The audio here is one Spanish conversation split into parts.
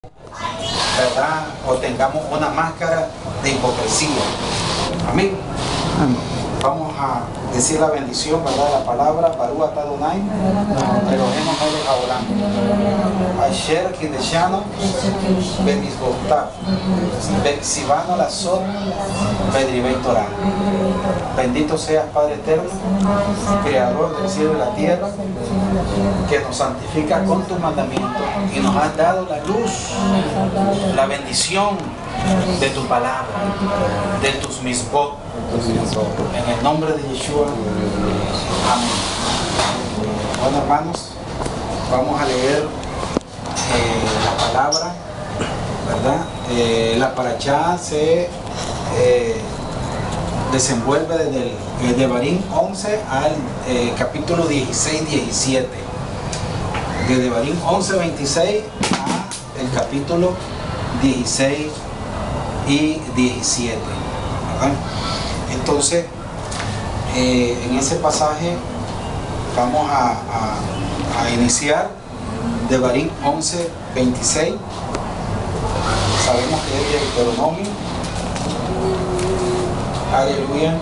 ¿verdad? O tengamos una máscara de hipocresía. Amén. Vamos a decir la bendición, ¿verdad? La palabra Baruch atah Adonai Eloheinu melech haolam asher kideshanu bemizvotav vexivano lasot bedrivei Torah. Bendito seas, Padre eterno, creador del cielo y la tierra, que nos santifica con tus mandamientos y nos has dado la luz, la bendición de tu palabra, de tus misbot. En el nombre de Yeshua. Amén. Bueno, hermanos, vamos a leer la palabra, ¿verdad? La parashá se desenvuelve desde el Devarim 11 al capítulo 16-17. De Devarim 11-26 a el capítulo 16 y 17. ¿Verdad? Entonces, en ese pasaje vamos a iniciar Devarim 11:26. Sabemos que es Deuteronomio. Aleluya.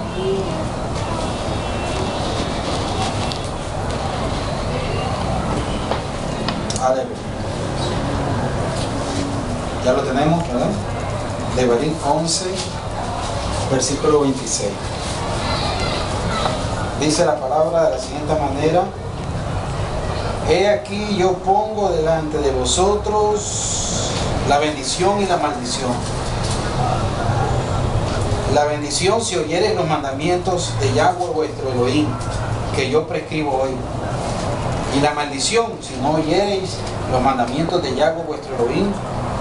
Aleluya. Ya lo tenemos, ¿verdad? Devarim 11, versículo 26. Dice la palabra de la siguiente manera: he aquí yo pongo delante de vosotros la bendición y la maldición. La bendición si oyereis los mandamientos de Yahweh vuestro Elohim, que yo prescribo hoy. Y la maldición si no oyereis los mandamientos de Yahweh vuestro Elohim,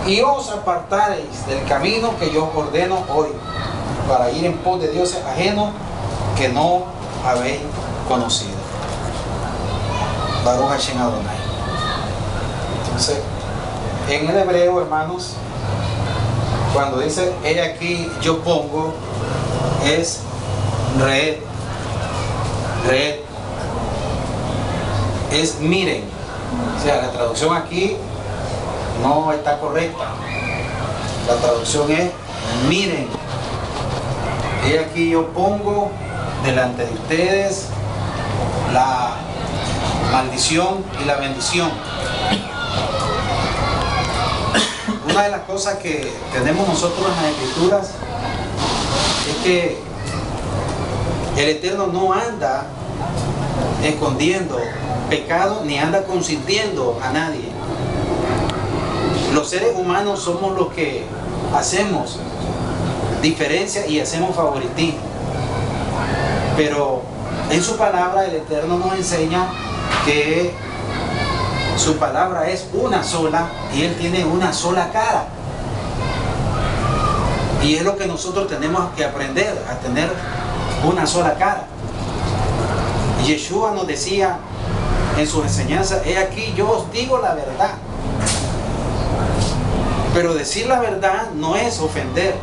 y os apartareis del camino que yo os ordeno hoy, para ir en pos de dioses ajenos que no habéis conocido. Baruch Hashem Adonai. Entonces, en el hebreo, hermanos, cuando dice he aquí yo pongo, es reed. Reed es miren. O sea, la traducción aquí no está correcta. La traducción es miren. He aquí yo pongo delante de ustedes la maldición y la bendición. Una de las cosas que tenemos nosotros en las Escrituras es que el Eterno no anda escondiendo pecado ni anda consintiendo a nadie. Los seres humanos somos los que hacemos diferencia y hacemos favoritismo, pero en su palabra el Eterno nos enseña que su palabra es una sola y Él tiene una sola cara, y es lo que nosotros tenemos que aprender, a tener una sola cara. Yeshua nos decía en sus enseñanzas: he aquí yo os digo la verdad. Pero decir la verdad no es ofender.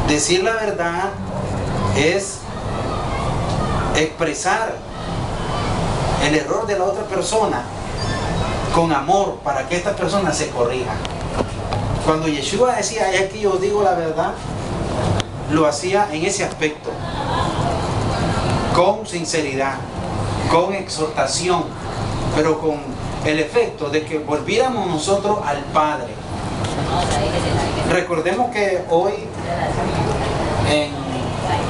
Decir la verdad es expresar el error de la otra persona con amor para que esta persona se corrija. Cuando Yeshua decía he aquí yo os digo la verdad, lo hacía en ese aspecto, con sinceridad, con exhortación, pero con el efecto de que volviéramos nosotros al Padre. Recordemos que hoy en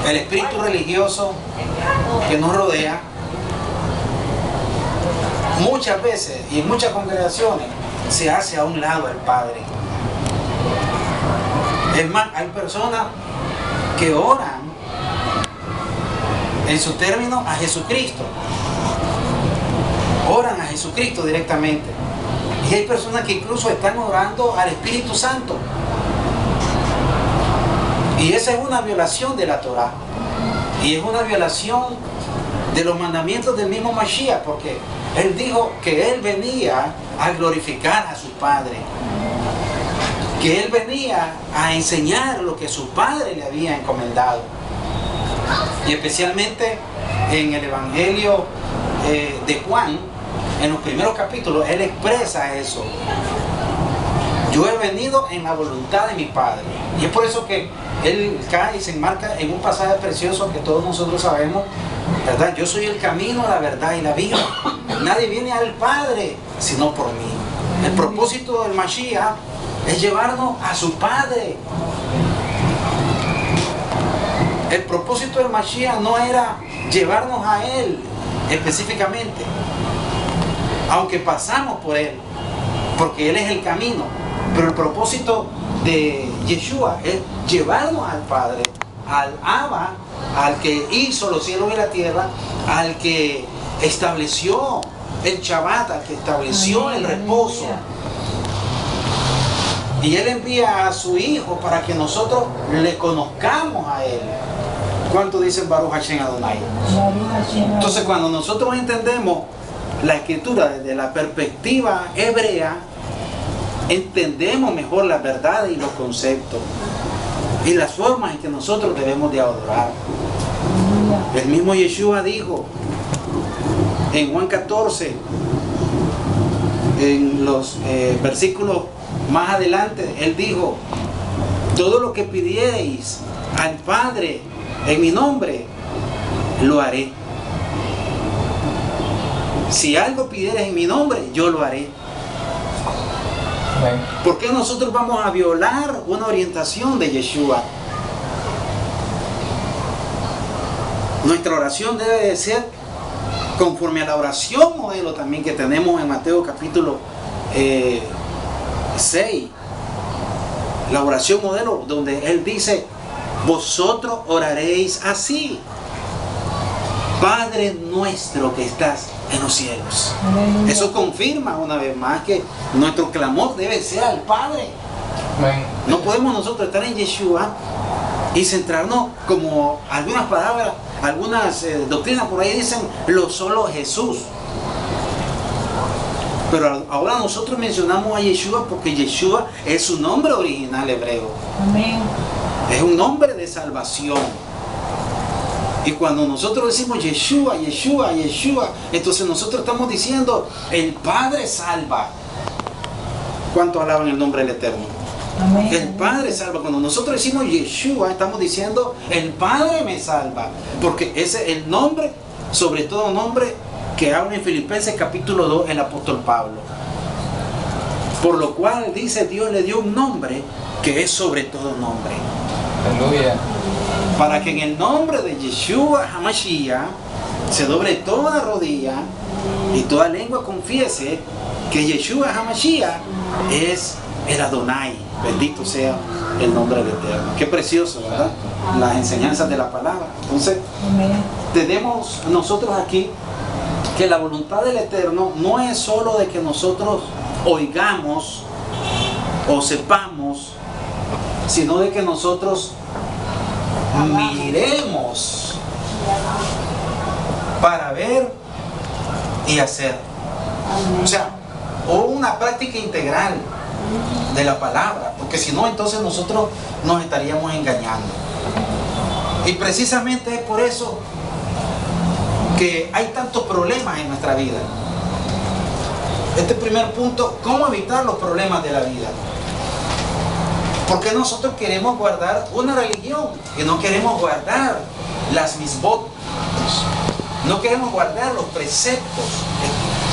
el espíritu religioso que nos rodea, muchas veces y en muchas congregaciones se hace a un lado al Padre. Es más, hay personas que oran en su término a Jesucristo. Oran a Jesucristo directamente. Y hay personas que incluso están orando al Espíritu Santo. Y esa es una violación de la Torah. Y es una violación de los mandamientos del mismo Mashiach, porque Él dijo que Él venía a glorificar a su Padre. Que Él venía a enseñar lo que su Padre le había encomendado. Y especialmente en el Evangelio de Juan, en los primeros capítulos, Él expresa eso. Yo he venido en la voluntad de mi Padre. Y es por eso que él cae y se enmarca en un pasaje precioso que todos nosotros sabemos, ¿verdad? Yo soy el camino, la verdad y la vida. Nadie viene al Padre sino por mí. El propósito del Mashiach es llevarnos a su Padre. El propósito del Mashiach no era llevarnos a Él específicamente, aunque pasamos por Él, porque Él es el camino. Pero el propósito de Yeshua es llevarnos al Padre, al Abba, al que hizo los cielos y la tierra, al que estableció el Shabbat, al que estableció el reposo. Y Él envía a su Hijo para que nosotros le conozcamos a Él. ¿Cuánto dicen Baruch Hashem Adonai? Entonces, cuando nosotros entendemos la Escritura desde la perspectiva hebrea, entendemos mejor la verdad y los conceptos y las formas en que nosotros debemos de adorar. El mismo Yeshua dijo en Juan 14, en los versículos más adelante, Él dijo: todo lo que pidiereis al Padre en mi nombre, lo haré. Si algo pidieres en mi nombre, yo lo haré. ¿Por qué nosotros vamos a violar una orientación de Yeshua? Nuestra oración debe de ser conforme a la oración modelo también que tenemos en Mateo capítulo 6. La oración modelo donde Él dice: vosotros oraréis así: Padre nuestro que estás en los cielos. Eso confirma una vez más que nuestro clamor debe ser al Padre. No podemos nosotros estar en Yeshua y centrarnos, como algunas palabras, algunas doctrinas por ahí dicen, lo solo Jesús. Pero ahora nosotros mencionamos a Yeshua porque Yeshua es su nombre original hebreo. Amén. Es un nombre de salvación. Y cuando nosotros decimos Yeshua, Yeshua, Yeshua, entonces nosotros estamos diciendo: el Padre salva. ¿Cuántos alaban el nombre del Eterno? Amén. El Padre salva. Cuando nosotros decimos Yeshua, estamos diciendo: el Padre me salva. Porque ese es el nombre, sobre todo nombre, que habla en Filipenses capítulo 2 el apóstol Pablo. Por lo cual dice: Dios le dio un nombre que es sobre todo nombre. Aleluya. Para que en el nombre de Yeshua HaMashiach se doble toda rodilla y toda lengua confiese que Yeshua HaMashiach es el Adonai. Bendito sea el nombre del Eterno. Qué precioso, ¿verdad? Las enseñanzas de la palabra. Entonces, tenemos nosotros aquí que la voluntad del Eterno no es solo de que nosotros oigamos o sepamos, sino de que nosotros miremos para ver y hacer. O sea, una práctica integral de la palabra, porque si no, entonces nosotros nos estaríamos engañando. Y precisamente es por eso que hay tantos problemas en nuestra vida. Este primer punto: ¿cómo evitar los problemas de la vida? Porque nosotros queremos guardar una religión y no queremos guardar las misbot, no queremos guardar los preceptos.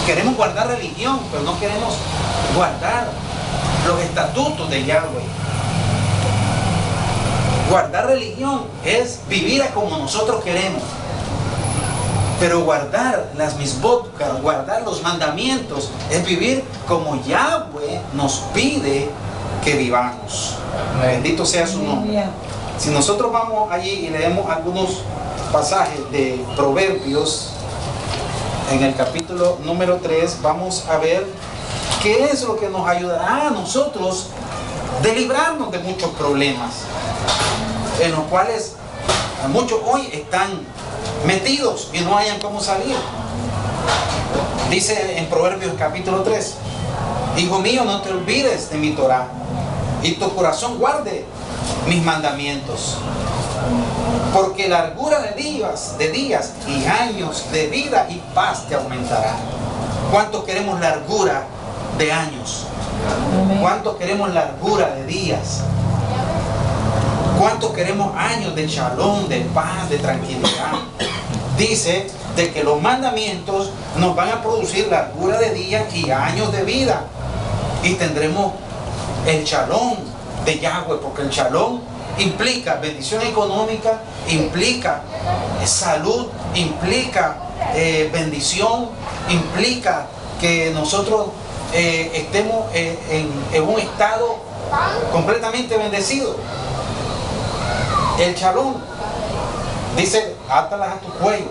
Queremos guardar religión, pero no queremos guardar los estatutos de Yahweh. Guardar religión es vivir como nosotros queremos, pero guardar las misbot, guardar los mandamientos, es vivir como Yahweh nos pide que vivamos. Bendito sea su nombre. Si nosotros vamos allí y leemos algunos pasajes de Proverbios en el capítulo número 3, vamos a ver qué es lo que nos ayudará a nosotros de librarnos de muchos problemas en los cuales muchos hoy están metidos y no hayan cómo salir. Dice en Proverbios capítulo 3: Hijo mío, no te olvides de mi Torah, y tu corazón guarde mis mandamientos, porque largura de días y años de vida y paz te aumentará. ¿Cuántos queremos largura de años? ¿Cuántos queremos largura de días? ¿Cuántos queremos años de shalom, de paz, de tranquilidad? Dice de que los mandamientos nos van a producir largura de días y años de vida. Y tendremos el shalom de Yahweh, porque el shalom implica bendición económica, implica salud, implica bendición, implica que nosotros estemos en un estado completamente bendecido. El shalom dice: átalas a tu cuello,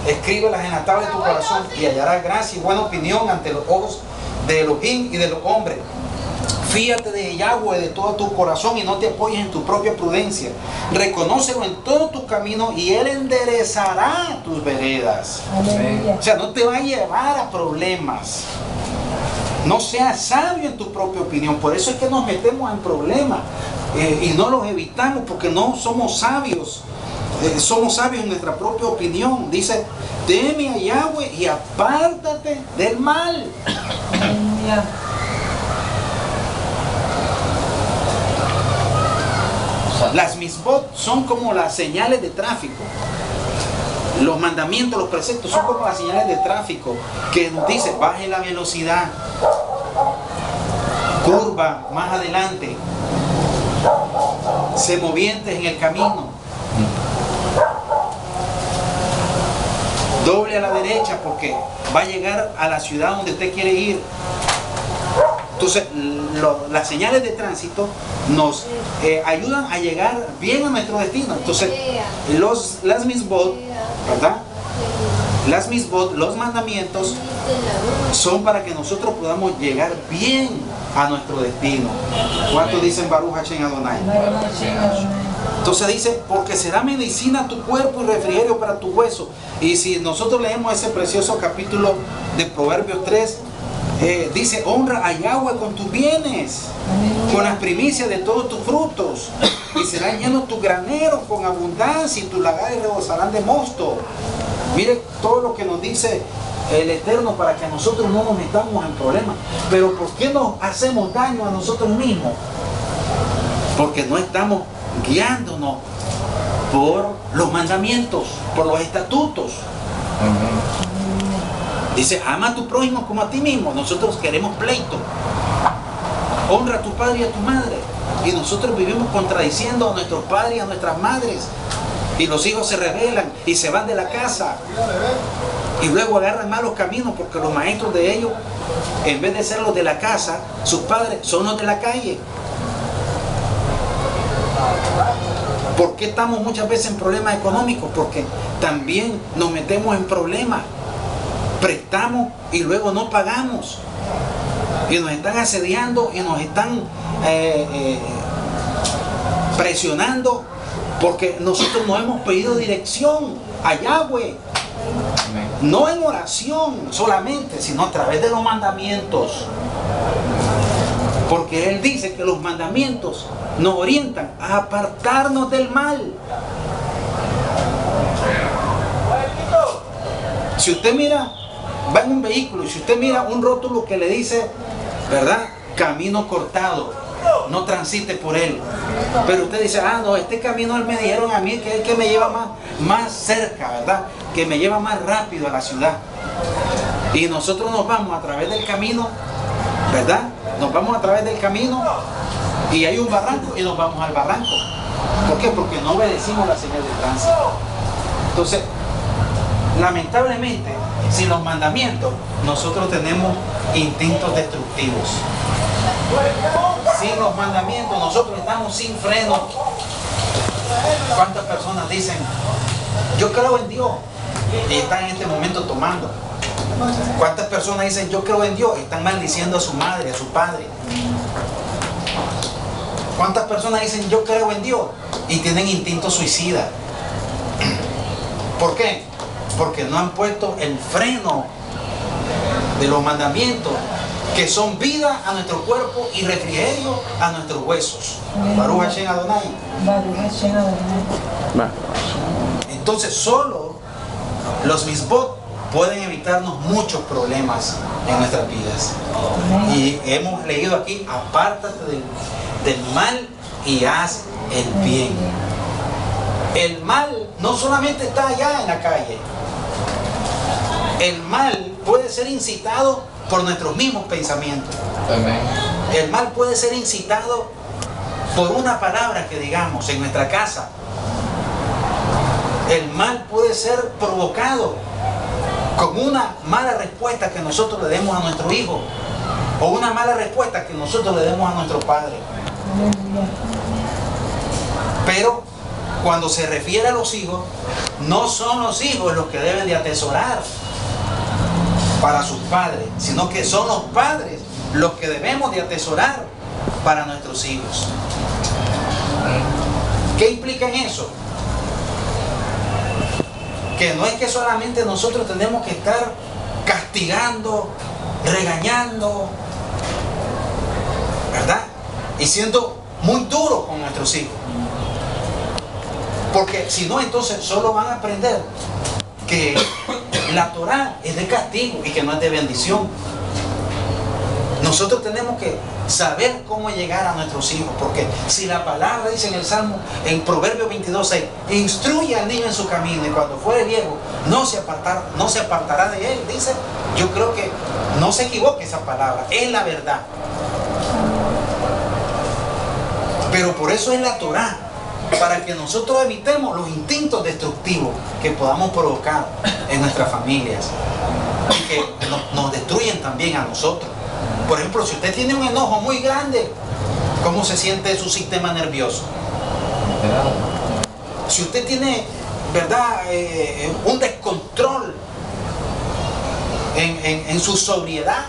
escríbelas en la tabla de tu corazón, y hallarás gracia y buena opinión ante los ojos de Elohim y de los hombres. Fíjate de Yahweh de todo tu corazón y no te apoyes en tu propia prudencia. Reconócelo en todo tu camino y Él enderezará tus veredas. O sea, no te va a llevar a problemas. No seas sabio en tu propia opinión. Por eso es que nos metemos en problemas y no los evitamos, porque no somos sabios. Somos sabios en nuestra propia opinión. Dice: teme a Yahweh y apártate del mal. Las misbot son como las señales de tráfico. Los mandamientos, los preceptos son como las señales de tráfico que nos dice: baje la velocidad, curva más adelante, se movientes en el camino, doble a la derecha porque va a llegar a la ciudad donde usted quiere ir. Entonces, las señales de tránsito nos ayudan a llegar bien a nuestro destino. Entonces, las misbot, ¿verdad? Las misbot, los mandamientos, son para que nosotros podamos llegar bien a nuestro destino. ¿Cuántos dicen Baruch Hashem Adonai? Entonces dice: porque será medicina a tu cuerpo y refrigerio para tu hueso. Y si nosotros leemos ese precioso capítulo de Proverbios 3, dice: honra a Yahweh con tus bienes, con las primicias de todos tus frutos, y serán llenos tus graneros con abundancia, y tus lagares rebosarán de mosto. Mire todo lo que nos dice el Eterno para que nosotros no nos metamos en problemas. Pero ¿por qué nos hacemos daño a nosotros mismos? Porque no estamos guiándonos por los mandamientos, por los estatutos. Dice: ama a tu prójimo como a ti mismo. Nosotros queremos pleito. Honra a tu padre y a tu madre. Y nosotros vivimos contradiciendo a nuestros padres y a nuestras madres. Y los hijos se rebelan y se van de la casa. Y luego agarran malos caminos, porque los maestros de ellos, en vez de ser los de la casa, sus padres son los de la calle. ¿Por qué estamos muchas veces en problemas económicos? Porque también nos metemos en problemas. Prestamos y luego no pagamos. Y nos están asediando y nos están presionando, porque nosotros no hemos pedido dirección a Yahweh. No en oración solamente, sino a través de los mandamientos. Porque Él dice que los mandamientos nos orientan a apartarnos del mal. Si usted mira, va en un vehículo, y si usted mira un rótulo que le dice, ¿verdad?, camino cortado, no transite por él. Pero usted dice: ah, no, este camino me dijeron a mí que es el que me lleva más cerca, ¿verdad?, que me lleva más rápido a la ciudad. Y nosotros nos vamos a través del camino, ¿verdad? Nos vamos a través del camino y hay un barranco y nos vamos al barranco. ¿Por qué? Porque no obedecimos la señal de tránsito. Entonces, lamentablemente, sin los mandamientos, nosotros tenemos instintos destructivos. Sin los mandamientos, nosotros estamos sin freno. ¿Cuántas personas dicen: yo creo en Dios? Y están en este momento tomando. ¿Cuántas personas dicen: yo creo en Dios? Y están maldiciendo a su madre, a su padre. ¿Cuántas personas dicen: yo creo en Dios? Y tienen instinto suicida. ¿Por qué? Porque no han puesto el freno de los mandamientos, que son vida a nuestro cuerpo y refrigerio a nuestros huesos. Baruch Hashem Adonai. Entonces, solo los misbot pueden evitarnos muchos problemas en nuestras vidas. Y hemos leído aquí, apártate del mal y haz el bien. El mal no solamente está allá en la calle. El mal puede ser incitado por nuestros mismos pensamientos. El mal puede ser incitado por una palabra que digamos en nuestra casa. El mal puede ser provocado con una mala respuesta que nosotros le demos a nuestro hijo, o una mala respuesta que nosotros le demos a nuestro padre. Pero cuando se refiere a los hijos, no son los hijos los que deben de atesorar para sus padres, sino que son los padres los que debemos de atesorar para nuestros hijos. ¿Qué implica en eso? Que no es que solamente nosotros tenemos que estar castigando, regañando, ¿verdad? Y siendo muy duros con nuestros hijos. Porque si no, entonces solo van a aprender que la Torá es de castigo y que no es de bendición. Nosotros tenemos que saber cómo llegar a nuestros hijos, porque si la palabra dice en el Salmo, en Proverbios 22:6, instruye al niño en su camino y cuando fuere viejo no se apartará de él, dice. Yo creo que no se equivoque esa palabra, es la verdad. Pero por eso es la Torá, para que nosotros evitemos los instintos destructivos que podamos provocar en nuestras familias y que nos destruyen también a nosotros. Por ejemplo, si usted tiene un enojo muy grande, ¿cómo se siente su sistema nervioso? Si usted tiene, ¿verdad?, un descontrol en su sobriedad,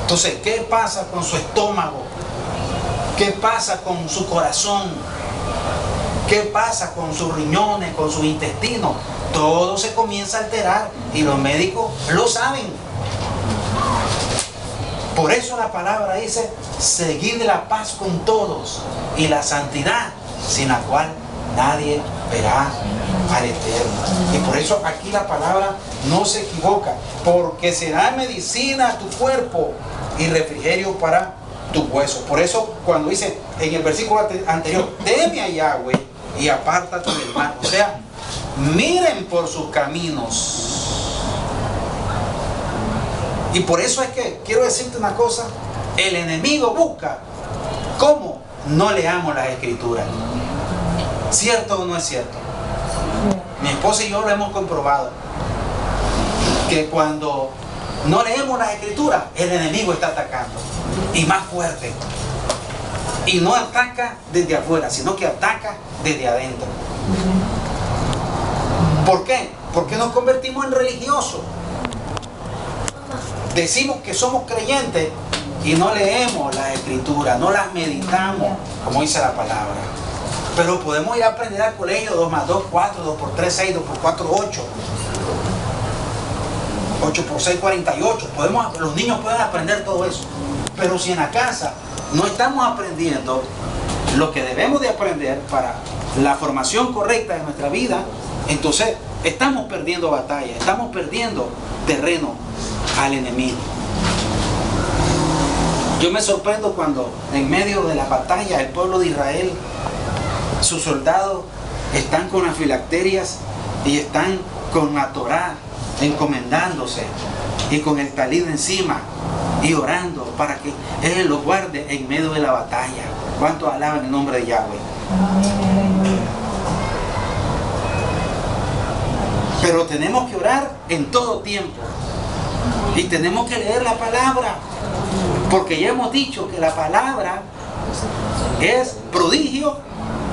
entonces, ¿qué pasa con su estómago? ¿Qué pasa con su corazón? ¿Qué pasa con sus riñones, con sus intestinos? Todo se comienza a alterar y los médicos lo saben. Por eso la palabra dice, seguid la paz con todos y la santidad, sin la cual nadie verá al Eterno. Y por eso aquí la palabra no se equivoca, porque será medicina a tu cuerpo y refrigerio para tus huesos. Por eso cuando dice en el versículo anterior, teme a Yahweh y apártate del mal. O sea, miren por sus caminos. Y por eso es que, quiero decirte una cosa, el enemigo busca cómo no leamos las Escrituras. ¿Cierto o no es cierto? Mi esposa y yo lo hemos comprobado, que cuando no leemos las Escrituras, el enemigo está atacando, y más fuerte. Y no ataca desde afuera, sino que ataca desde adentro. ¿Por qué? Porque nos convertimos en religiosos. Decimos que somos creyentes y no leemos las Escrituras, no las meditamos, como dice la palabra. Pero podemos ir a aprender al colegio 2 más 2, 4, 2 por 3, 6, 2 por 4, 8. 8 por 6, 48. Los niños pueden aprender todo eso. Pero si en la casa no estamos aprendiendo lo que debemos de aprender para la formación correcta de nuestra vida, entonces estamos perdiendo batalla, estamos perdiendo terreno al enemigo. Yo me sorprendo cuando en medio de la batalla el pueblo de Israel, sus soldados están con las filacterias y están con la Torá encomendándose y con el talid encima y orando para que Él los guarde en medio de la batalla. ¿Cuántos alaban el nombre de Yahweh? Pero tenemos que orar en todo tiempo y tenemos que leer la palabra, porque ya hemos dicho que la palabra es prodigio,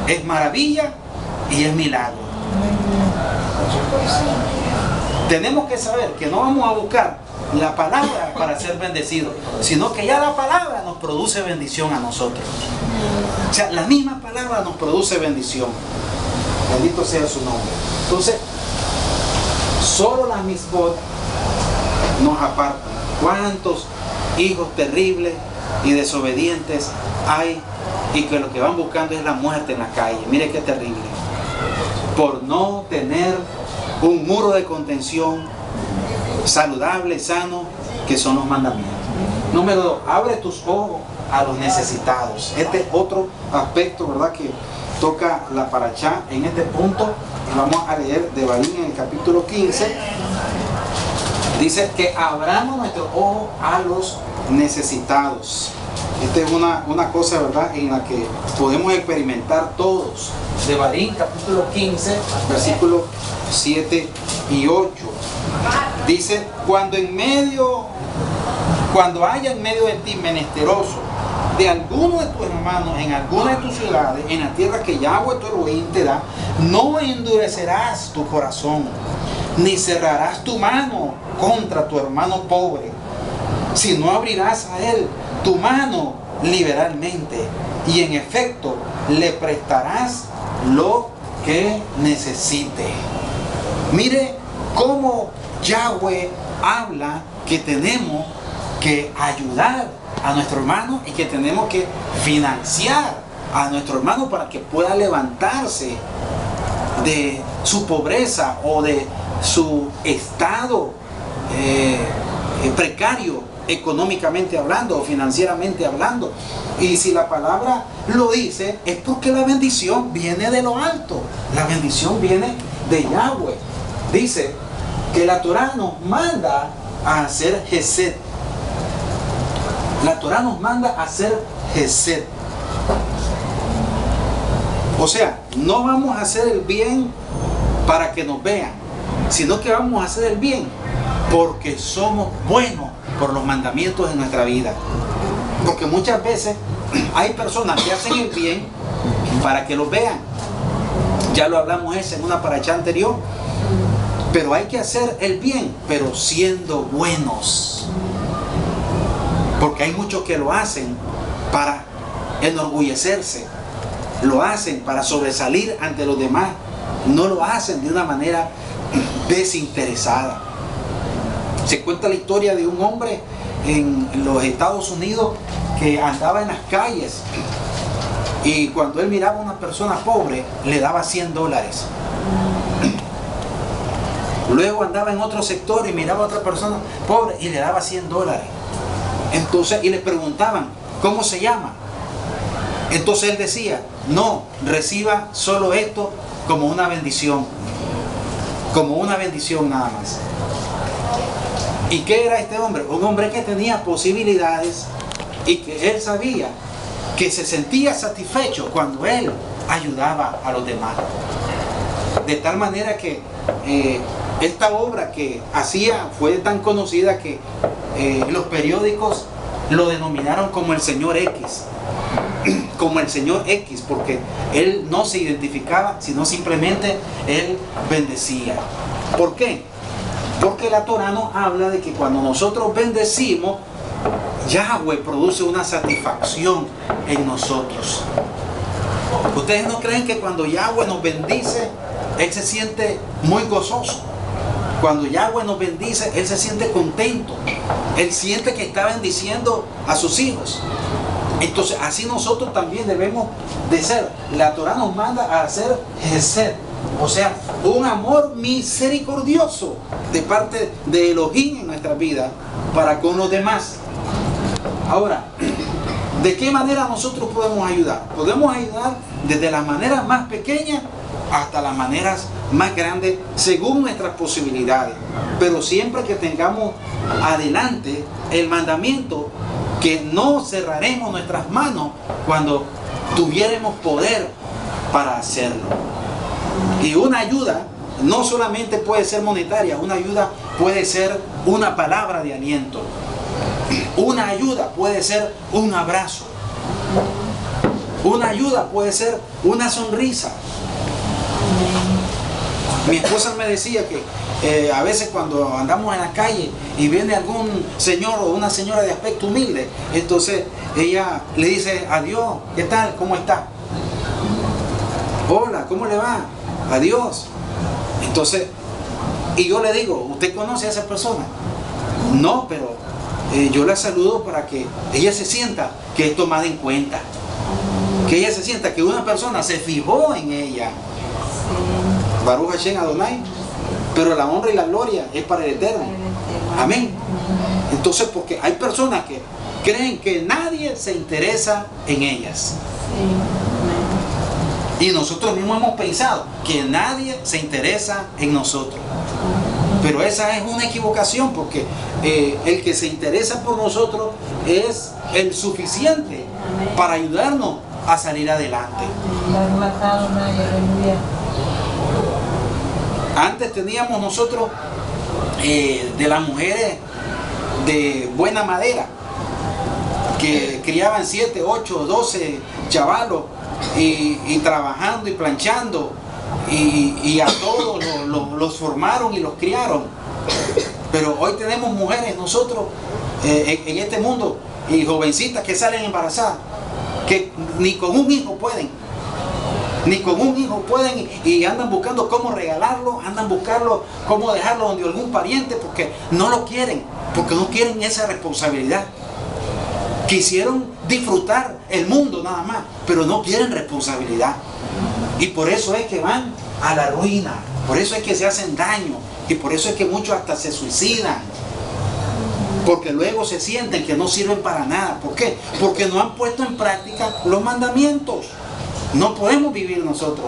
es maravilla y es milagro. Tenemos que saber que no vamos a buscar la palabra para ser bendecidos, sino que ya la palabra nos produce bendición a nosotros. O sea, la misma palabra nos produce bendición. Bendito sea su nombre. Entonces, solo las misbot nos apartan. ¿Cuántos hijos terribles y desobedientes hay y que lo que van buscando es la muerte en la calle? Mire qué terrible. Por no tener un muro de contención saludable, sano, que son los mandamientos. Número 2, abre tus ojos a los necesitados. Este es otro aspecto, ¿verdad?, que toca la parachá en este punto. Y vamos a leer de Devarim en el capítulo 15. Dice que abramos nuestros ojos a los necesitados. Esta es una cosa, ¿verdad?, en la que podemos experimentar todos. Devarim capítulo 15, versículos 7 y 8. Dice, cuando haya en medio de ti menesteroso de alguno de tus hermanos en alguna de tus ciudades, en la tierra que Yahweh tu Elohim te da, no endurecerás tu corazón, ni cerrarás tu mano contra tu hermano pobre, sino abrirás a él tu mano liberalmente, y en efecto le prestarás lo que necesite. Mire cómo Yahweh habla que tenemos que ayudar a nuestro hermano y que tenemos que financiar a nuestro hermano para que pueda levantarse de su pobreza o de su estado precario económicamente hablando o financieramente hablando. Y si la palabra lo dice, es porque la bendición viene de lo alto, la bendición viene de Yahweh. Dice que la Torá nos manda a hacer Gesed. La Torá nos manda a hacer Gesed. O sea, no vamos a hacer el bien para que nos vean, sino que vamos a hacer el bien porque somos buenos por los mandamientos de nuestra vida. Porque muchas veces hay personas que hacen el bien para que los vean. Ya lo hablamos en una parachá anterior. Pero hay que hacer el bien, pero siendo buenos. Porque hay muchos que lo hacen para enorgullecerse, lo hacen para sobresalir ante los demás, no lo hacen de una manera desinteresada. Se cuenta la historia de un hombre en los Estados Unidos que andaba en las calles y cuando él miraba a una persona pobre le daba $100. Luego andaba en otro sector y miraba a otra persona pobre y le daba $100. Entonces, y le preguntaban, ¿cómo se llama? Entonces él decía, no, reciba solo esto como una bendición. Como una bendición nada más. ¿Y qué era este hombre? Un hombre que tenía posibilidades y que él sabía que se sentía satisfecho cuando él ayudaba a los demás. De tal manera que esta obra que hacía fue tan conocida que los periódicos lo denominaron como el señor X. Como el señor X, porque él no se identificaba, sino simplemente él bendecía. ¿Por qué? Porque la Torá nos habla de que cuando nosotros bendecimos, Yahweh produce una satisfacción en nosotros. ¿Ustedes no creen que cuando Yahweh nos bendice, Él se siente muy gozoso? Cuando Yahweh nos bendice, Él se siente contento. Él siente que está bendiciendo a sus hijos. Entonces, así nosotros también debemos de ser. La Torá nos manda a hacer Gesed, o sea, un amor misericordioso de parte de Elohim en nuestra vida para con los demás. Ahora, ¿de qué manera nosotros podemos ayudar? Podemos ayudar desde las maneras más pequeñas hasta las maneras más grandes según nuestras posibilidades, pero siempre que tengamos adelante el mandamiento que no cerraremos nuestras manos cuando tuviéramos poder para hacerlo. Y una ayuda no solamente puede ser monetaria, una ayuda puede ser una palabra de aliento, una ayuda puede ser un abrazo, una ayuda puede ser una sonrisa. Mi esposa me decía que a veces cuando andamos en la calle y viene algún señor o una señora de aspecto humilde, entonces ella le dice adiós, ¿qué tal? ¿Cómo está? Hola, ¿cómo le va? Adiós. Entonces, y yo le digo, ¿usted conoce a esa persona? No, pero yo la saludo para que ella se sienta que es tomada en cuenta, que ella se sienta que una persona se fijó en ella. Baruch Hashem Adonai, pero la honra y la gloria es para el Eterno. Amén. Entonces, porque hay personas que creen que nadie se interesa en ellas. Y nosotros mismos hemos pensado que nadie se interesa en nosotros. Pero esa es una equivocación, porque el que se interesa por nosotros es el suficiente para ayudarnos a salir adelante. Antes teníamos nosotros de las mujeres de buena madera, que criaban 7, 8, 12 chavalos y trabajando y planchando, y a todos los formaron y los criaron. Pero hoy tenemos mujeres nosotros en este mundo, y jovencitas que salen embarazadas, que ni con un hijo pueden, y andan buscando cómo regalarlo, andan buscando cómo dejarlo donde algún pariente, porque no lo quieren, porque no quieren esa responsabilidad. Quisieron disfrutar el mundo nada más, pero no quieren responsabilidad. Y por eso es que van a la ruina, por eso es que se hacen daño, y por eso es que muchos hasta se suicidan. Porque luego se sienten que no sirven para nada. ¿Por qué? Porque no han puesto en práctica los mandamientos. No podemos vivir nosotros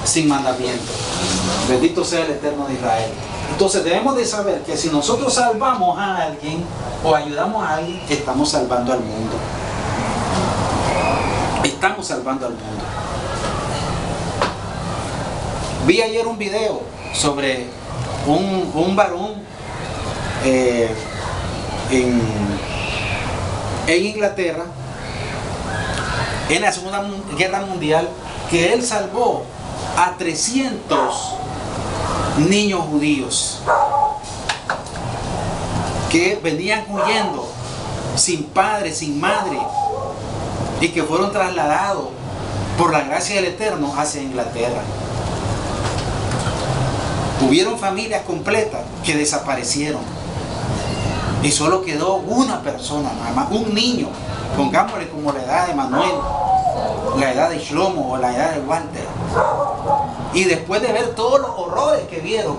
sin mandamientos. Bendito sea el Eterno de Israel. Entonces debemos de saber que si nosotros salvamos a alguien o ayudamos a alguien, estamos salvando al mundo. Estamos salvando al mundo. Vi ayer un video sobre un varón en Inglaterra, en la Segunda Guerra Mundial, que él salvó a 300 niños judíos que venían huyendo sin padre, sin madre, y que fueron trasladados por la gracia del Eterno hacia Inglaterra. Hubieron familias completas que desaparecieron y solo quedó una persona, nada más, un niño, pongámosle como la edad de Manuel, la edad de Shlomo o la edad de Walter. Y después de ver todos los horrores que vieron,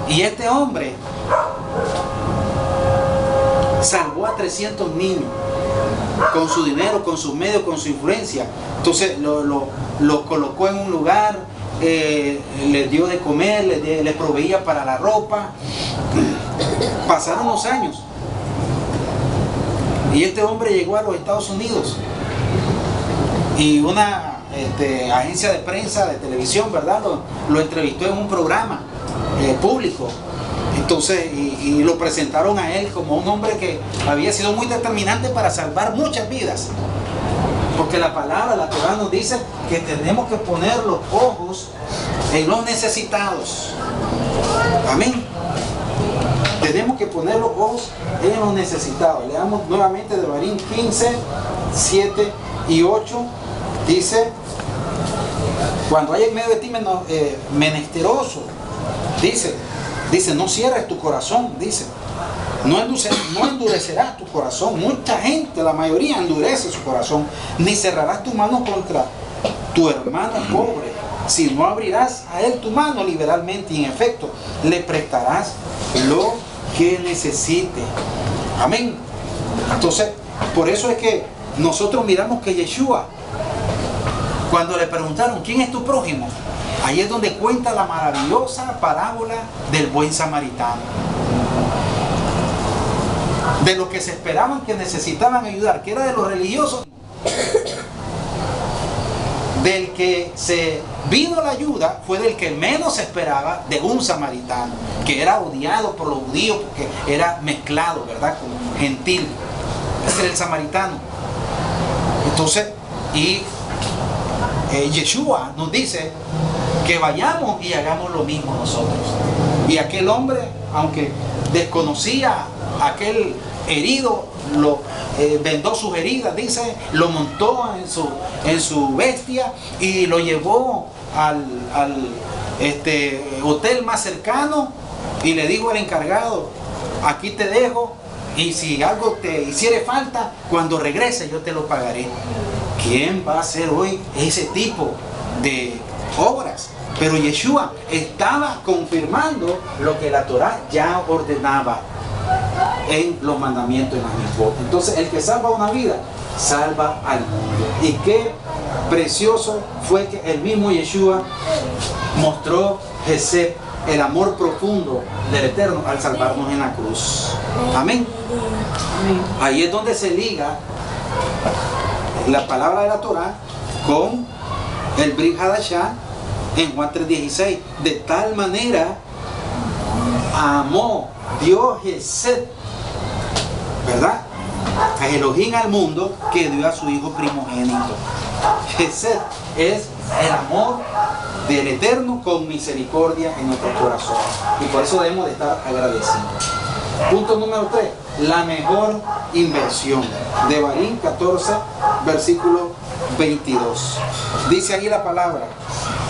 y este hombre salvó a 300 niños con su dinero, con sus medios, con su influencia. Entonces los colocó en un lugar, les dio de comer, les proveía para la ropa. Pasaron los años y este hombre llegó a los Estados Unidos, y una agencia de prensa de televisión, ¿verdad?, lo entrevistó en un programa público. Entonces, y lo presentaron a él como un hombre que había sido muy determinante para salvar muchas vidas, porque la palabra, la Torá nos dice que tenemos que poner los ojos en los necesitados. Amén. Tenemos que poner los ojos en los necesitados. Leamos nuevamente de Devarim 15, 7 y 8. Dice: cuando haya en medio de ti menesteroso, dice, no cierres tu corazón, dice, no endurecerás tu corazón. Mucha gente, la mayoría, endurece su corazón. Ni cerrarás tu mano contra tu hermano pobre, si no abrirás a él tu mano liberalmente, y en efecto le prestarás lo que necesite. Amén. Entonces, por eso es que nosotros miramos que Yeshua, cuando le preguntaron ¿quién es tu prójimo?, ahí es donde cuenta la maravillosa parábola del buen samaritano, de los que se esperaban que necesitaban ayudar, que era de los religiosos. Del que se vino la ayuda fue del que menos se esperaba, de un samaritano, que era odiado por los judíos porque era mezclado, ¿verdad?, con gentil. Ese era el samaritano. Entonces, Yeshua nos dice que vayamos y hagamos lo mismo nosotros. Y aquel hombre, aunque desconocía a aquel herido, vendó sus heridas, dice, lo montó en su bestia y lo llevó al hotel más cercano, y le dijo al encargado: aquí te dejo, y si algo te hiciere falta, cuando regrese yo te lo pagaré. ¿Quién va a hacer hoy ese tipo de obras? Pero Yeshua estaba confirmando lo que la Torá ya ordenaba en los mandamientos de Mitzvot. Entonces, el que salva una vida, salva al mundo. Y qué precioso fue que el mismo Yeshua mostró Gesed, el amor profundo del Eterno, al salvarnos en la cruz. Amén. Ahí es donde se liga la palabra de la Torá con el Brit Hadashah en Juan 3:16. De tal manera amó Dios Gesed, ¿verdad?, a Elohim al mundo, que dio a su hijo primogénito. Gesed es el amor del Eterno con misericordia en nuestro corazón, y por eso debemos de estar agradecidos. Punto número 3, la mejor inversión. Devarim 14, versículo 22. Dice ahí la palabra: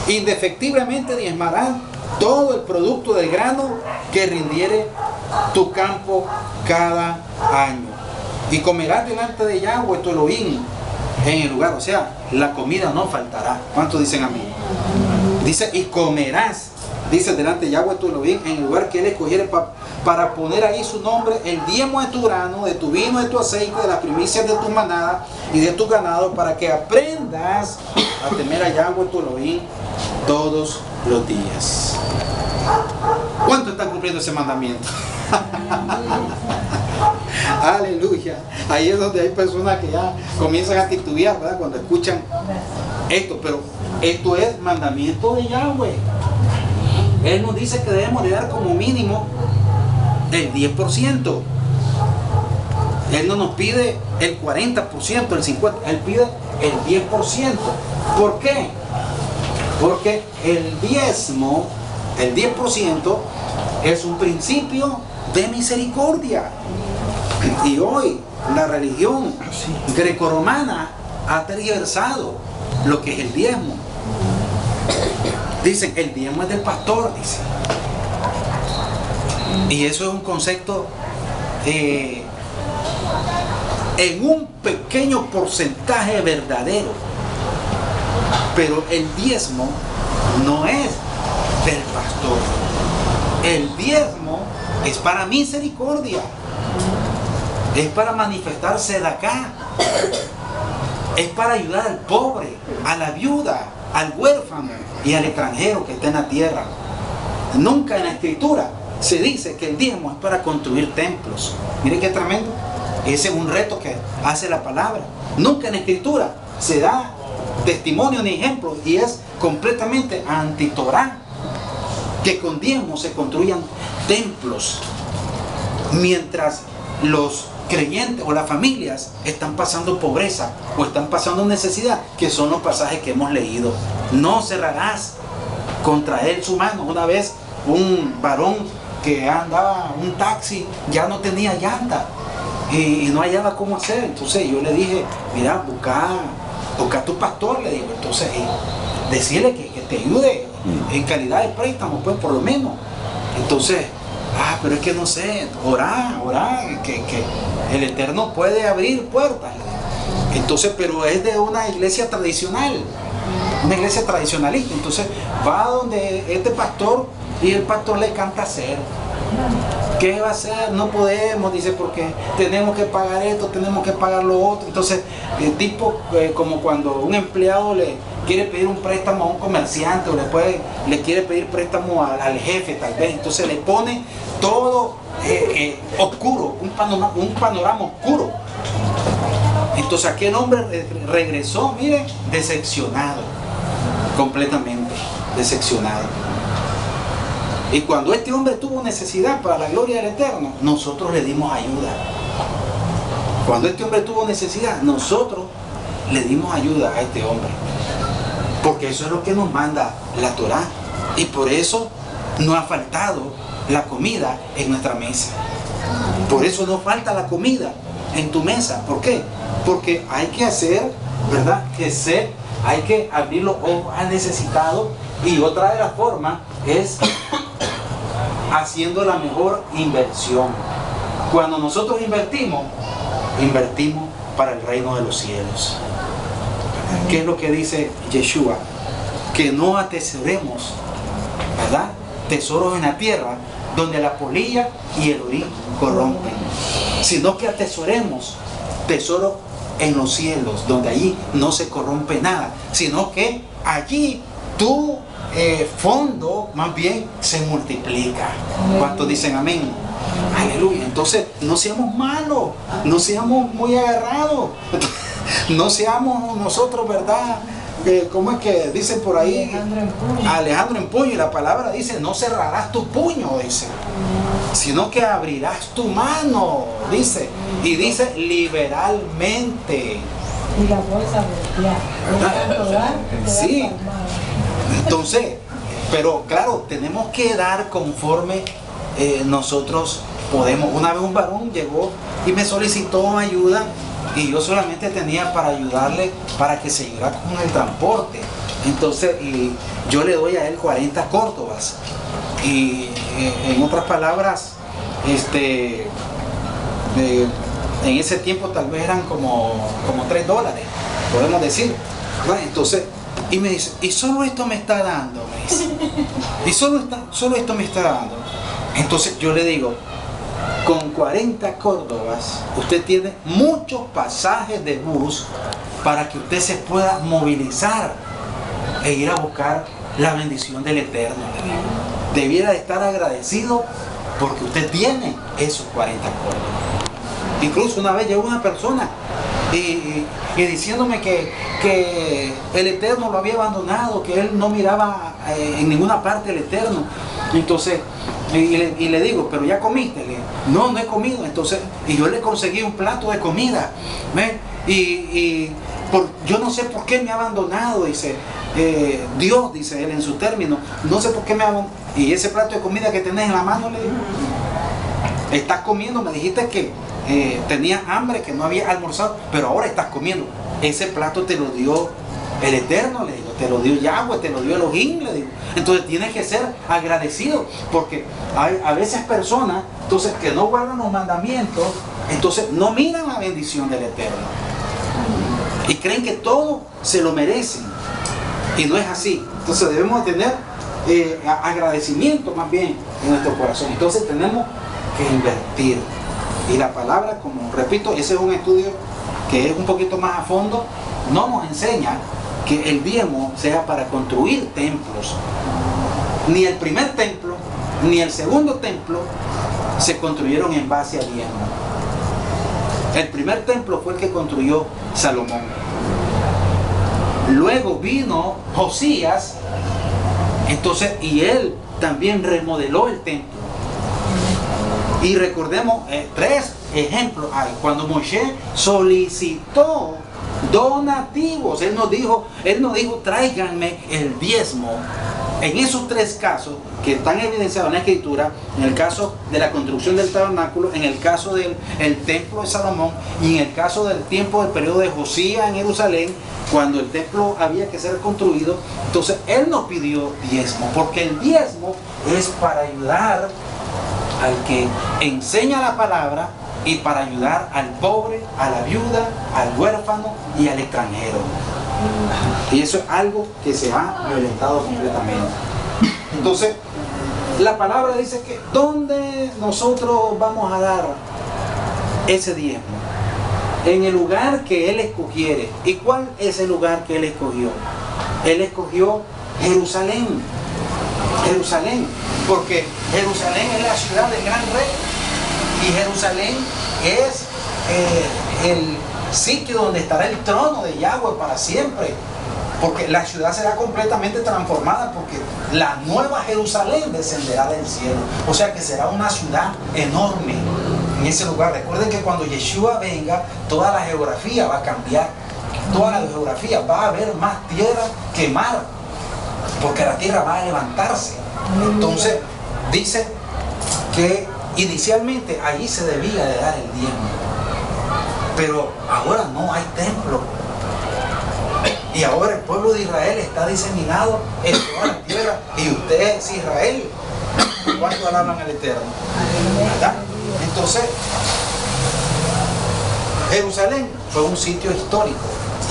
indefectiblemente diezmarán todo el producto del grano que rindiere tu campo cada año, y comerás delante de Yahweh tu Elohim en el lugar. O sea, la comida no faltará. ¿Cuántos dicen amén? Dice, y comerás, dice, delante de Yahweh tu Elohim en el lugar que él escogiere para poner ahí su nombre, el diezmo de tu grano, de tu vino, de tu aceite, de las primicias de tus manadas y de tu ganado, para que aprendas a temer a Yahweh tu Elohim todos los días. ¿Cuántos están cumpliendo ese mandamiento? Aleluya. Ahí es donde hay personas que ya comienzan a titubear, ¿verdad?, cuando escuchan esto. Pero esto es mandamiento de Yahweh. Él nos dice que debemos de dar como mínimo el 10%. Él no nos pide el 40%, el 50%, Él pide el 10%. ¿Por qué? Porque el diezmo, el 10%, es un principio de misericordia. Y hoy la religión grecorromana ha tergiversado lo que es el diezmo. Dicen, el diezmo es del pastor, dicen. Y eso es un concepto en un pequeño porcentaje verdadero. Pero el diezmo no es del pastor. El diezmo es para misericordia. Es para manifestarse de acá. Es para ayudar al pobre, a la viuda, al huérfano y al extranjero que está en la tierra. Nunca en la escritura se dice que el diezmo es para construir templos. Miren qué tremendo. Ese es un reto que hace la palabra. Nunca en la escritura se da testimonio ni ejemplo, y es completamente anti-Torá que con diezmo se construyan templos, mientras los creyentes o las familias están pasando pobreza o están pasando necesidad, que son los pasajes que hemos leído. No cerrarás contra él su mano. Una vez un varón que andaba un taxi ya no tenía llanta y no hallaba cómo hacer. Entonces yo le dije, mira, busca a tu pastor, le digo. Entonces decirle que te ayude en calidad de préstamo, pues, por lo menos. Entonces, pero es que no sé, orar, que el Eterno puede abrir puertas. Entonces, pero es de una iglesia tradicional, una iglesia tradicionalista. Entonces va donde este pastor y el pastor le canta hacer. ¿Qué va a hacer? No podemos, dice, porque tenemos que pagar esto, tenemos que pagar lo otro. Entonces, el tipo, como cuando un empleado le quiere pedir un préstamo a un comerciante, o le quiere pedir préstamo al jefe, tal vez. Entonces le pone todo oscuro, un panorama oscuro. Entonces aquel hombre regresó, mire, decepcionado, completamente decepcionado. Y cuando este hombre tuvo necesidad, para la gloria del Eterno, nosotros le dimos ayuda. Cuando este hombre tuvo necesidad, nosotros le dimos ayuda a este hombre. Porque eso es lo que nos manda la Torá. Y por eso no ha faltado la comida en nuestra mesa. Por eso no falta la comida en tu mesa. ¿Por qué? Porque hay que hacer, ¿verdad?, hay que abrir los ojos al necesitado. Y otra de las formas es haciendo la mejor inversión. Cuando nosotros invertimos para el reino de los cielos. ¿Qué es lo que dice Yeshua? que no atesoremos, ¿verdad?, tesoros en la tierra, donde la polilla y el orín corrompen, sino que atesoremos tesoro en los cielos, donde allí no se corrompe nada, sino que allí tu fondo más bien se multiplica. ¿Cuántos dicen amén? Aleluya. Entonces no seamos malos, no seamos muy agarrados, no seamos nosotros, ¿verdad? ¿Cómo es que dicen por ahí? Alejandro en puño. Y la palabra dice: no cerrarás tu puño, dice, sino que abrirás tu mano, dice. Y dice: liberalmente. Y la bolsa de sí. Entonces, pero claro, tenemos que dar conforme nosotros podemos. Una vez un varón llegó y me solicitó ayuda, y yo solamente tenía para ayudarle para que se llevara con el transporte. Entonces, y yo le doy a él 40 córdobas. Y en otras palabras, en ese tiempo tal vez eran como $3, podemos decir. Bueno, entonces, y me dice: y solo esto me está dando, me dice. Y solo esto me está dando. Entonces yo le digo: con 40 córdobas usted tiene muchos pasajes de bus para que usted se pueda movilizar e ir a buscar la bendición del Eterno. Debiera de estar agradecido porque usted tiene esos 40 córdobas. Incluso una vez llegó una persona y diciéndome que el Eterno lo había abandonado, que él no miraba en ninguna parte el Eterno. Entonces, y le digo: pero ya comiste. Le digo: no he comido. Entonces, y yo le conseguí un plato de comida, ¿ves? Yo no sé por qué me ha abandonado, dice Dios, dice él en su término, no sé por qué me ha abandonado. Y ese plato de comida que tenés en la mano, le digo, estás comiendo, me dijiste que tenías hambre, que no habías almorzado, pero ahora estás comiendo. Ese plato te lo dio el Eterno, le digo, te lo dio Yahweh, te lo dio Elohim, le digo. Entonces tienes que ser agradecido, porque hay a veces personas entonces que no guardan los mandamientos, entonces no miran la bendición del Eterno y creen que todo se lo merecen, y no es así. Entonces debemos tener agradecimiento más bien en nuestro corazón. Entonces tenemos que invertir. Y la palabra, como repito, ese es un estudio que es un poquito más a fondo, no nos enseña que el diezmo sea para construir templos. Ni el primer templo, ni el segundo templo se construyeron en base a diezmo. El primer templo fue el que construyó Salomón. Luego vino Josías, entonces, y él también remodeló el templo. Y recordemos 3 ejemplos hay. Cuando Moisés solicitó donativos, él no dijo tráiganme el diezmo. En esos 3 casos que están evidenciados en la Escritura, en el caso de la construcción del tabernáculo, en el caso del templo de Salomón, y en el caso del tiempo del periodo de Josías en Jerusalén, cuando el templo había que ser construido, entonces él no pidió diezmo, porque el diezmo es para ayudar al que enseña la palabra y para ayudar al pobre, a la viuda, al huérfano y al extranjero. Y eso es algo que se ha violentado completamente. Entonces, la palabra dice que ¿dónde nosotros vamos a dar ese diezmo? En el lugar que Él escogiere. ¿Y cuál es el lugar que Él escogió? Él escogió Jerusalén. Jerusalén, porque Jerusalén es la ciudad del gran rey, y Jerusalén es el sitio donde estará el trono de Yahweh para siempre, porque la ciudad será completamente transformada, porque la nueva Jerusalén descenderá del cielo, o sea que será una ciudad enorme en ese lugar. Recuerden que cuando Yeshua venga, toda la geografía va a cambiar, toda la geografía, va a haber más tierra que mar, porque la tierra va a levantarse. Entonces dice que inicialmente allí se debía de dar el diezmo, pero ahora no hay templo, y ahora el pueblo de Israel está diseminado en toda la tierra, y usted es Israel. ¿Cuánto alaban al Eterno? ¿Verdad? Entonces Jerusalén fue un sitio histórico,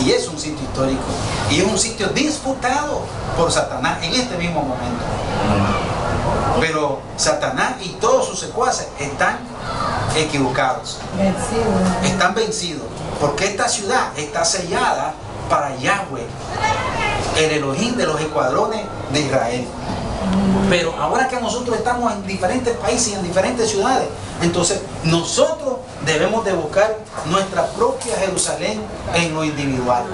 Y es un sitio histórico. Y es un sitio disputado por Satanás en este mismo momento. Pero Satanás y todos sus secuaces están equivocados. Están vencidos. Porque esta ciudad está sellada para Yahweh, el Elohim de los escuadrones de Israel. Pero ahora que nosotros estamos en diferentes países y en diferentes ciudades, entonces nosotros debemos de buscar nuestra propia Jerusalén en lo individual.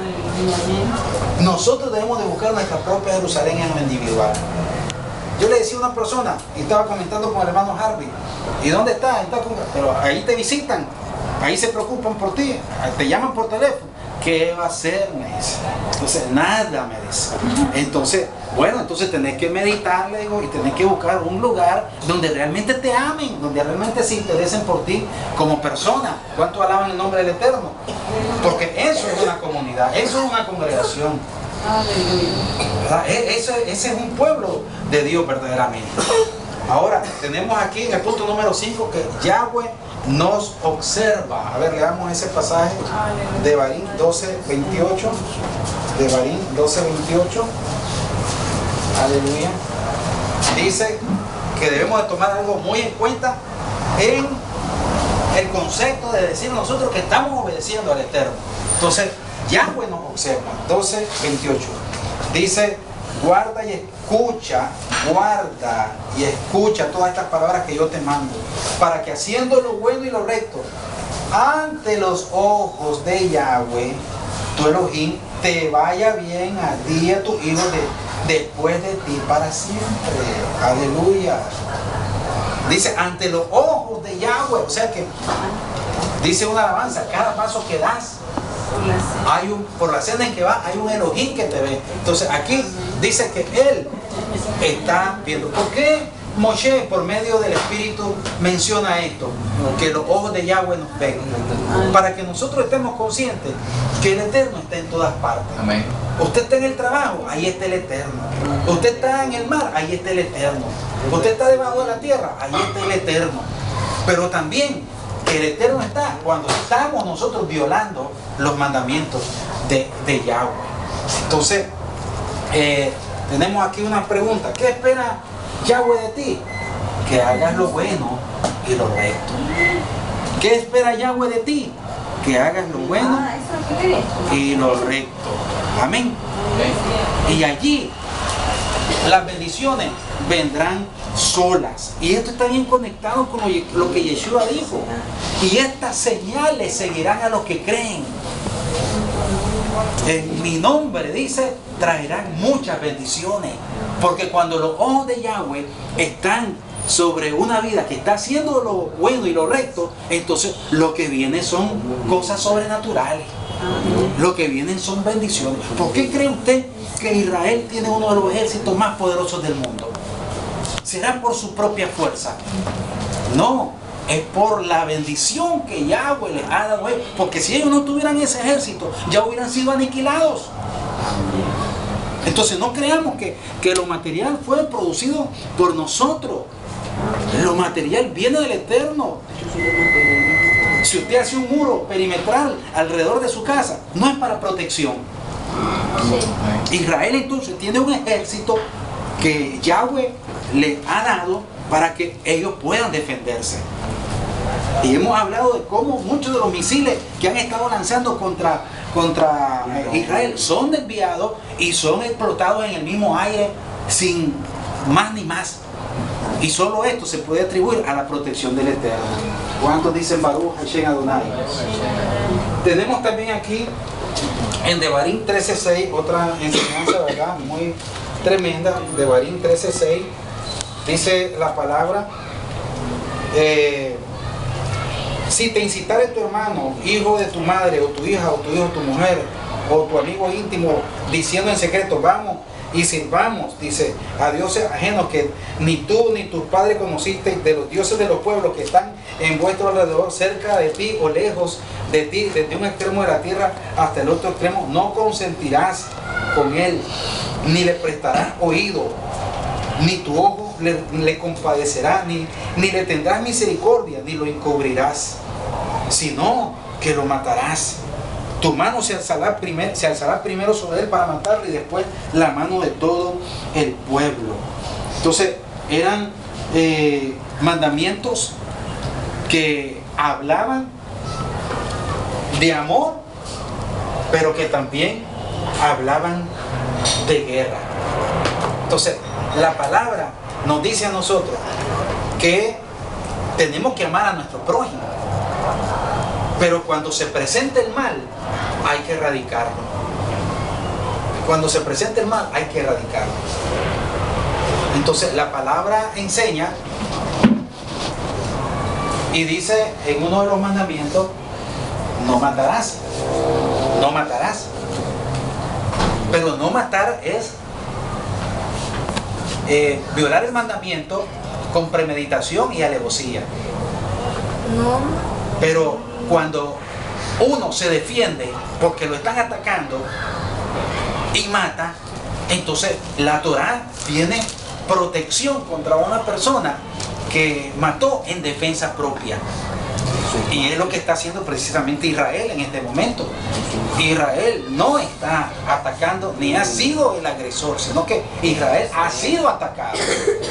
Nosotros debemos de buscar nuestra propia Jerusalén en lo individual. Yo le decía a una persona, y estaba comentando con el hermano Harvey, ¿y dónde está? Pero ahí te visitan, ahí se preocupan por ti, te llaman por teléfono. ¿Qué va a hacer? Me dice. Entonces, nada, me dice. Entonces, bueno, entonces tenés que meditar, le digo, y tenés que buscar un lugar donde realmente te amen, donde realmente se interesen por ti como persona. ¿Cuánto alaban el nombre del Eterno? Porque eso es una comunidad, eso es una congregación. Ese es un pueblo de Dios verdaderamente. Ahora, tenemos aquí en el punto número 5 que Yahweh nos observa. A ver, leamos ese pasaje de Devarim 12:28. Devarim 12:28. Aleluya. Dice que debemos de tomar algo muy en cuenta en el concepto de decir nosotros que estamos obedeciendo al Eterno. Entonces, Yahweh nos observa. 12:28. Dice: guarda y escucha todas estas palabras que yo te mando, para que haciendo lo bueno y lo recto ante los ojos de Yahweh, tu Elohim, te vaya bien a ti y a tus hijos después de ti para siempre. Aleluya. Dice, ante los ojos de Yahweh, o sea que dice una alabanza, cada paso que das, por la senda en que va, hay un Elohim que te ve. Entonces aquí dice que Él está viendo. ¿Por qué Moshe, por medio del Espíritu, menciona esto? Que los ojos de Yahweh nos ven. Para que nosotros estemos conscientes que el Eterno está en todas partes. Amén. Usted está en el trabajo, ahí está el Eterno. Usted está en el mar, ahí está el Eterno. Usted está debajo de la tierra, ahí está el Eterno. Pero también que el Eterno está cuando estamos nosotros violando los mandamientos de Yahweh. Entonces, tenemos aquí una pregunta. ¿Qué espera Yahweh de ti? Que hagas lo bueno y lo recto. ¿Qué espera Yahweh de ti? Que hagas lo bueno y lo recto. Amén. Y allí las bendiciones vendrán solas. Y esto está bien conectado con lo que Yeshua dijo. Y estas señales seguirán a los que creen. En mi nombre, dice, traerán muchas bendiciones. Porque cuando los ojos de Yahweh están sobre una vida que está haciendo lo bueno y lo recto, entonces lo que viene son cosas sobrenaturales. Lo que vienen son bendiciones. ¿Por qué cree usted que Israel tiene uno de los ejércitos más poderosos del mundo? ¿Será por su propia fuerza? No, es por la bendición que Yahweh les ha dado a ellos. Porque si ellos no tuvieran ese ejército, ya hubieran sido aniquilados. Entonces no creamos que lo material fue producido por nosotros. Lo material viene del Eterno. Si usted hace un muro perimetral alrededor de su casa, no es para protección. Israel entonces tiene un ejército que Yahweh le ha dado para que ellos puedan defenderse. Y hemos hablado de cómo muchos de los misiles que han estado lanzando contra Israel son desviados y son explotados en el mismo aire sin más ni más. Y solo esto se puede atribuir a la protección del Eterno. ¿Cuántos dicen Baruch Hashem Adonai? Tenemos también aquí en Devarim 13:6 otra enseñanza, ¿verdad? Muy tremenda. Devarim 13:6 dice la palabra: si te incitare tu hermano, hijo de tu madre, o tu hija, o tu hijo, o tu mujer, o tu amigo íntimo, diciendo en secreto, vamos y sirvamos, dice, a dioses ajenos que ni tú ni tus padres conociste, de los dioses de los pueblos que están en vuestro alrededor, cerca de ti o lejos de ti, desde un extremo de la tierra hasta el otro extremo, no consentirás con él, ni le prestarás oído, ni tu ojo le compadecerá, ni le tendrás misericordia, ni lo encubrirás, sino que lo matarás. Tu mano se alzará primero sobre él para matarlo y después la mano de todo el pueblo. Entonces eran mandamientos que hablaban de amor, pero que también hablaban de guerra. Entonces la palabra nos dice a nosotros que tenemos que amar a nuestro prójimo, pero cuando se presente el mal hay que erradicarlo. Cuando se presente el mal hay que erradicarlo. Entonces la palabra enseña y dice en uno de los mandamientos: no matarás, no matarás. Pero no matar es violar el mandamiento con premeditación y alevosía. Pero cuando uno se defiende porque lo están atacando y mata, entonces la Torá tiene protección contra una persona que mató en defensa propia. Y es lo que está haciendo precisamente Israel en este momento. Israel no está atacando ni ha sido el agresor, sino que Israel ha sido atacado.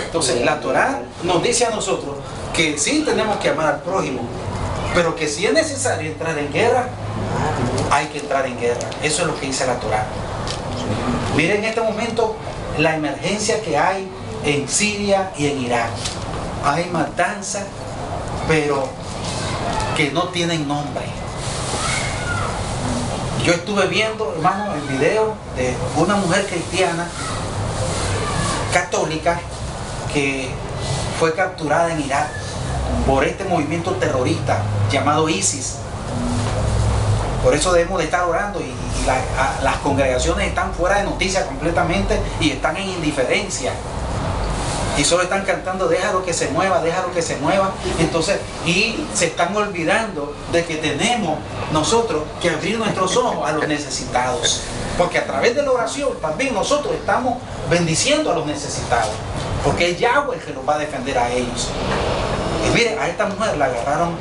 Entonces la Torá nos dice a nosotros que sí tenemos que amar al prójimo, pero que si es necesario entrar en guerra, hay que entrar en guerra. Eso es lo que dice la Torá. Miren en este momento la emergencia que hay en Siria y en Irak. Hay matanza, pero que no tienen nombre. Yo estuve viendo, hermano, el video de una mujer cristiana católica que fue capturada en Irak por este movimiento terrorista llamado ISIS. Por eso debemos de estar orando y las congregaciones están fuera de noticias completamente y están en indiferencia. Y solo están cantando: déjalo que se mueva, déjalo que se mueva. Entonces, y se están olvidando de que tenemos nosotros que abrir nuestros ojos a los necesitados. Porque a través de la oración también nosotros estamos bendiciendo a los necesitados. Porque es Yahweh el que los va a defender a ellos. Y mire, a esta mujer la agarraron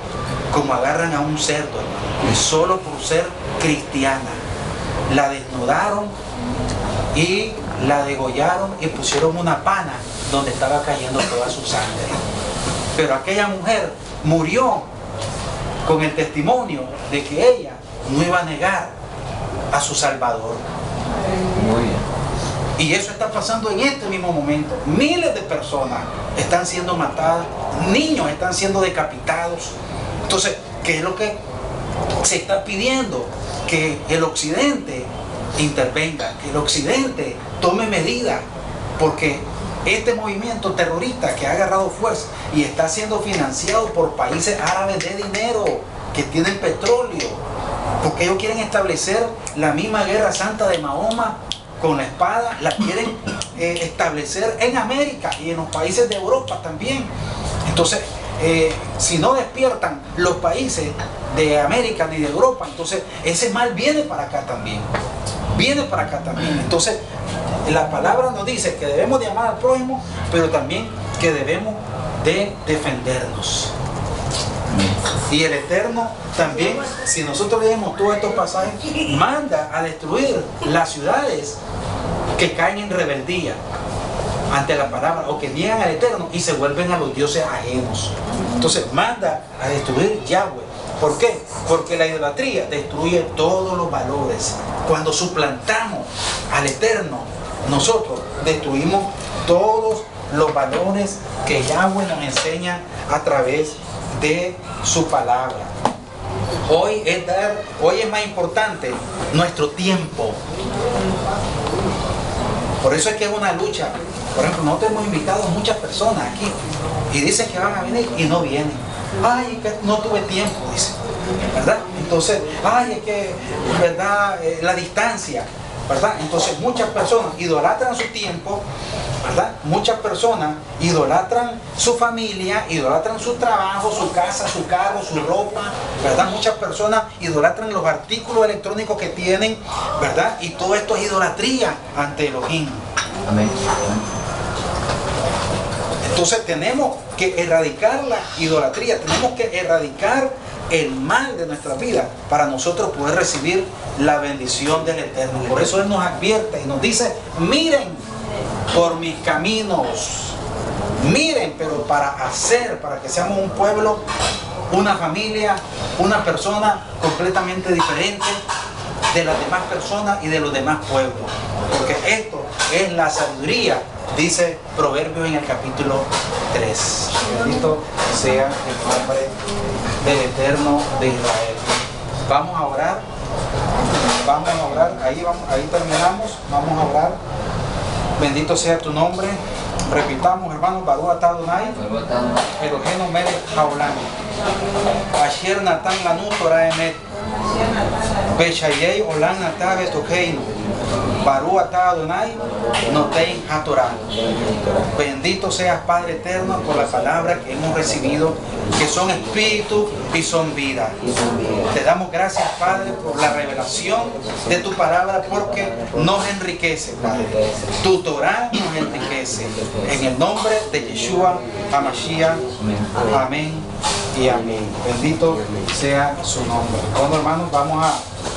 como agarran a un cerdo, hermano, y solo por ser cristiana. La desnudaron y la degollaron y pusieron una pana donde estaba cayendo toda su sangre. Pero aquella mujer murió con el testimonio de que ella no iba a negar a su Salvador. Muy bien. Y eso está pasando en este mismo momento. Miles de personas están siendo matadas, niños están siendo decapitados. Entonces, ¿qué es lo que se está pidiendo? Que el occidente intervenga, que el occidente tome medidas, porque este movimiento terrorista que ha agarrado fuerza y está siendo financiado por países árabes de dinero, que tienen petróleo, porque ellos quieren establecer la misma guerra santa de Mahoma con la espada, la quieren establecer en América y en los países de Europa también. Entonces, si no despiertan los países de América ni de Europa, entonces ese mal viene para acá también. Viene para acá también. Entonces, la palabra nos dice que debemos de amar al prójimo, pero también que debemos de defendernos. Y el Eterno también, si nosotros leemos todos estos pasajes, manda a destruir las ciudades que caen en rebeldía ante la palabra, o que niegan al Eterno y se vuelven a los dioses ajenos. Entonces manda a destruir Yahweh. ¿Por qué? Porque la idolatría destruye todos los valores. Cuando suplantamos al Eterno, nosotros destruimos todos los valores que Yahweh nos enseña a través de su palabra. Hoy es más importante nuestro tiempo. Por eso es que es una lucha. Por ejemplo, nosotros hemos invitado a muchas personas aquí y dicen que van a venir y no vienen. Ay, que no tuve tiempo, dicen, ¿verdad? Entonces, ay, es que, ¿verdad? La distancia, ¿verdad? Entonces muchas personas idolatran su tiempo, ¿verdad? Muchas personas idolatran su familia, idolatran su trabajo, su casa, su carro, su ropa, ¿verdad? Muchas personas idolatran los artículos electrónicos que tienen, ¿verdad? Y todo esto es idolatría ante Elohim. Amén. Entonces tenemos que erradicar la idolatría, tenemos que erradicar el mal de nuestra vida para nosotros poder recibir la bendición del Eterno. Por eso Él nos advierte y nos dice, miren por mis caminos, miren, pero para que seamos un pueblo, una familia, una persona completamente diferente de las demás personas y de los demás pueblos. Porque esto es la sabiduría, dice Proverbios en el capítulo 3. Bendito sea el nombre del Eterno de Israel. Vamos a orar. Ahí terminamos. Vamos a orar. Bendito sea tu nombre. Repitamos, hermanos, Baruch atah Adonai, Eloheinu melech haolam, Asher natan lanu Torah emet, Beshayei olam natan betokeinu, Baruch atah Adonai, noten haTorah. Bendito seas, Padre eterno, por la palabra que hemos recibido, que son espíritu y son vida. Te damos gracias, Padre, por la revelación de tu palabra, porque nos enriquece, Padre. Tu Torah nos enriquece. En el nombre de Yeshua HaMashiach. Amén y amén. Bendito sea su nombre. Bueno, hermanos, vamos a